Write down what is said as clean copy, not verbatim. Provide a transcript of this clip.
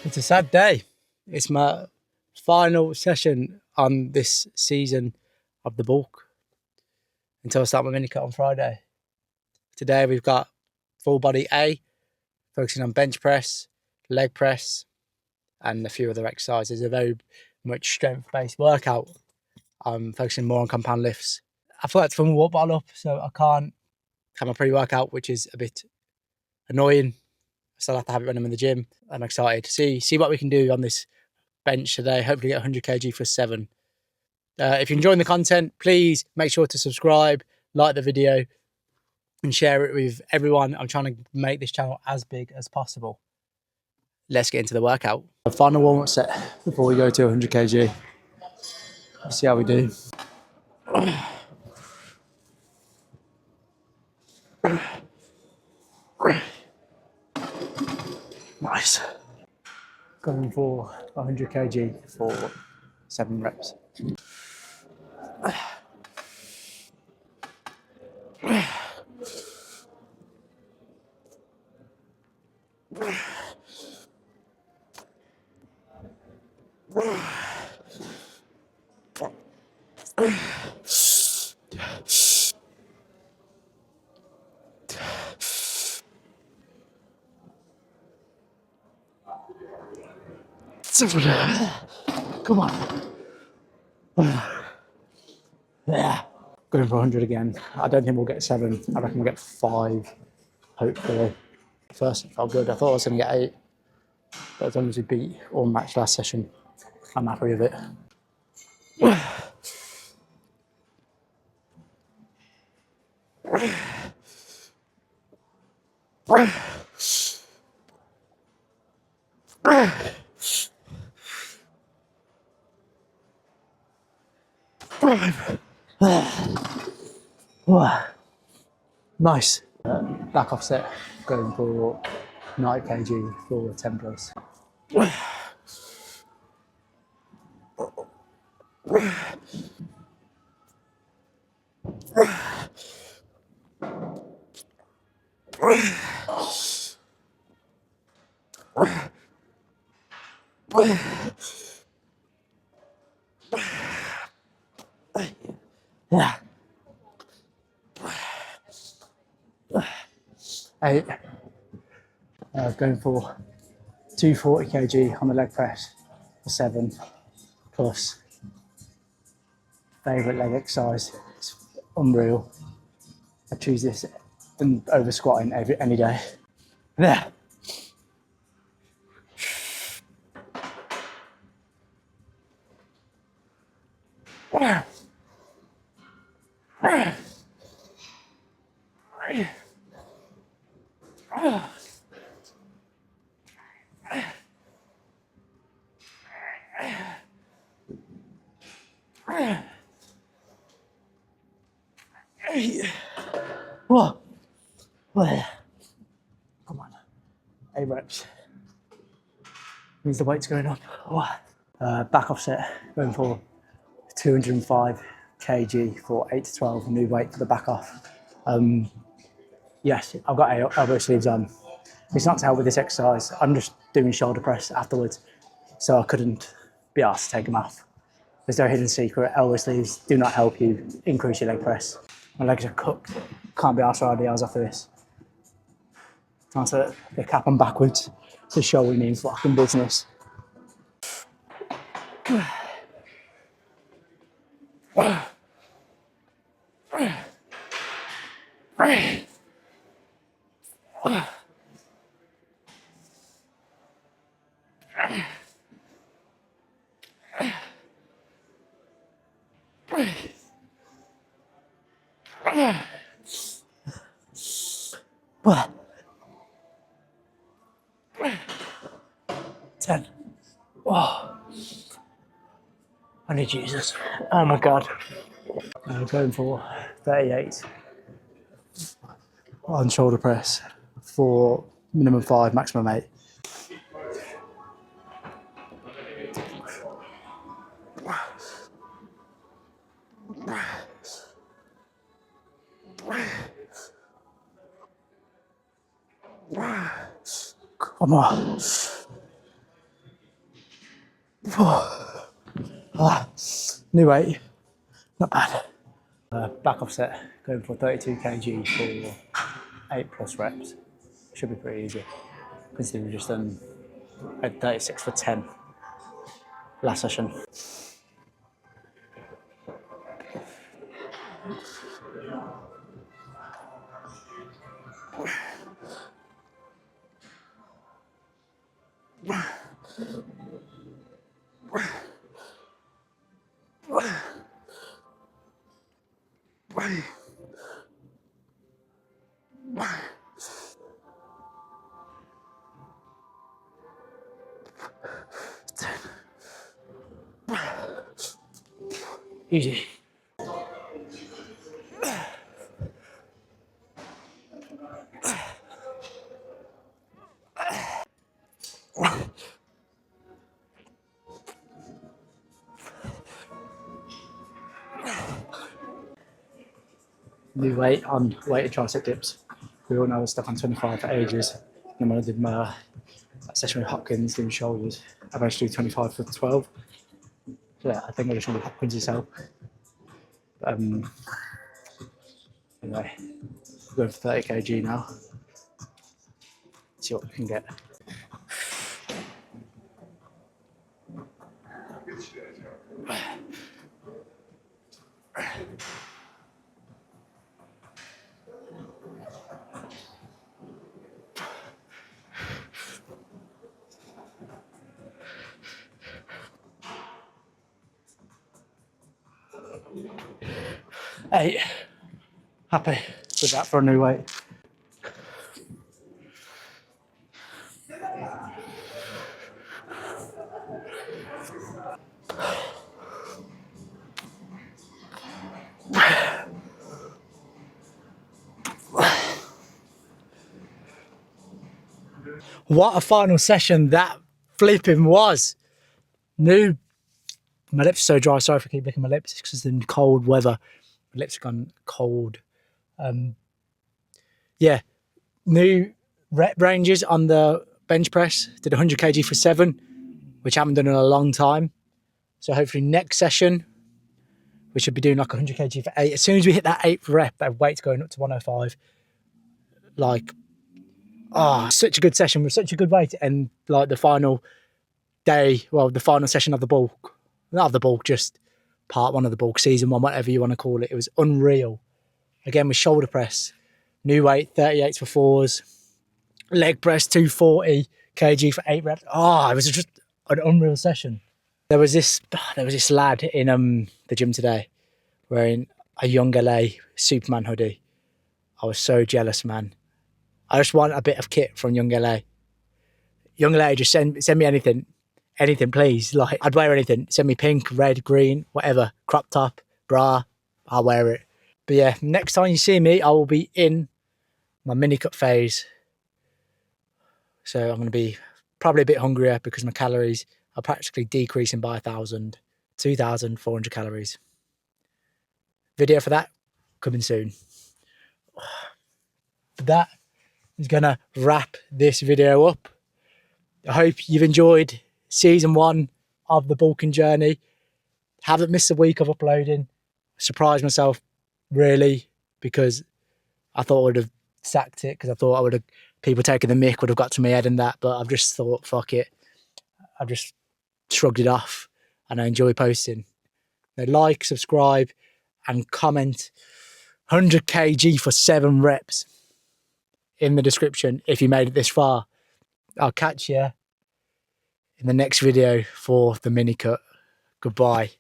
It's a sad day. It's my final session on this season of the bulk until I start my mini cut on Friday. Today we've got full body A, focusing on bench press, leg press, and a few other exercises. A very much strength-based workout. I'm focusing more on compound lifts. I forgot to fill my water bottle up, so I can't have my pre-workout, which is a bit annoying. I still have to have it when I'm in the gym. I'm excited to see what we can do on this bench today. Hopefully get 100 kg for 7. If you're enjoying the content, please make sure to subscribe, like the video, and share it with everyone. I'm trying to make this channel as big as possible. Let's get into the workout. A final warm-up set before we go to 100 kg. Let's see how we do. Nice. Going for 100 kg for 7 reps. Come on. Yeah. Going for 100 again. I don't think we'll get 7. I reckon we'll get 5, hopefully. First, it felt good. I thought I was going to get 8. But as long as we beat or match last session, I'm happy with it. Nice. Back offset, going for 90 kg for 10 plus. Yeah. 8. Going for 240 kg on the leg press for 7 plus. Favourite leg exercise. It's unreal. I choose this over squatting any day. Yeah. Whoa. Come on. 8 reps. Means the weight's going up. Back offset, going for 205 kg for 8 to 12, new weight for the back off. Yes, I've got elbow sleeves on. It's not to help with this exercise. I'm just doing shoulder press afterwards, so I couldn't be asked to take them off. There's no hidden secret. Elbow sleeves do not help you increase your leg press. My legs are cooked. Can't be asked for ideas after this. Time to the cap on backwards to show we mean fucking business. What? 10. Oh, I need Jesus. Oh my God. I'm going for 38 on shoulder press for minimum 5, maximum 8. Come on. New weight, not bad. Back offset, going for 32 kg for 8+ reps. Should be pretty easy, considering we just done a 36 for 10 last session. Easy. New weight on weighted tricep dips. We all know I was stuck on 25 for ages. And when I did my session with Hopkins doing shoulders, I managed to do 25 for 12. So yeah, I think I just want Hopkins yourself. Anyway, we're going for 30 kg now. See what we can get. Hey, happy with that for a new weight. What a final session that flipping was. My lips are so dry, sorry if I keep licking my lips, it's because in cold weather, my lips have gone cold. Yeah, new rep ranges on the bench press. Did 100 kg for 7, which I haven't done in a long time. So hopefully next session, we should be doing like 100 kg for 8. As soon as we hit that 8th rep, that weight's going up to 105. Like, such a good session with such a good weight. And like the final day, well, the final session of the bulk, not of the bulk, just part 1 of the bulk, season 1, whatever you want to call it. It was unreal. Again, with shoulder press, new weight, 38s for 4s, leg press, 240 kg for 8 reps. It was just an unreal session. There was this lad in the gym today wearing a Young LA Superman hoodie. I was so jealous, man. I just want a bit of kit from Young LA. Young LA, just send me anything, please. Like, I'd wear anything. Send me pink, red, green, whatever. Crop top, bra, I'll wear it. But yeah, next time you see me, I will be in my mini cut phase. So I'm going to be probably a bit hungrier because my calories are practically decreasing by 2,400 calories. Video for that coming soon. But that is going to wrap this video up. I hope you've enjoyed season 1 of the bulking journey. Haven't missed a week of uploading. Surprised myself, really, because I thought I would have sacked it, because I thought people taking the mick would have got to my head and that, but I've just thought, fuck it. I've just shrugged it off, and I enjoy posting. Now, like, subscribe, and comment 100 kg for 7 reps in the description if you made it this far. I'll catch you in the next video for the mini cut. Goodbye.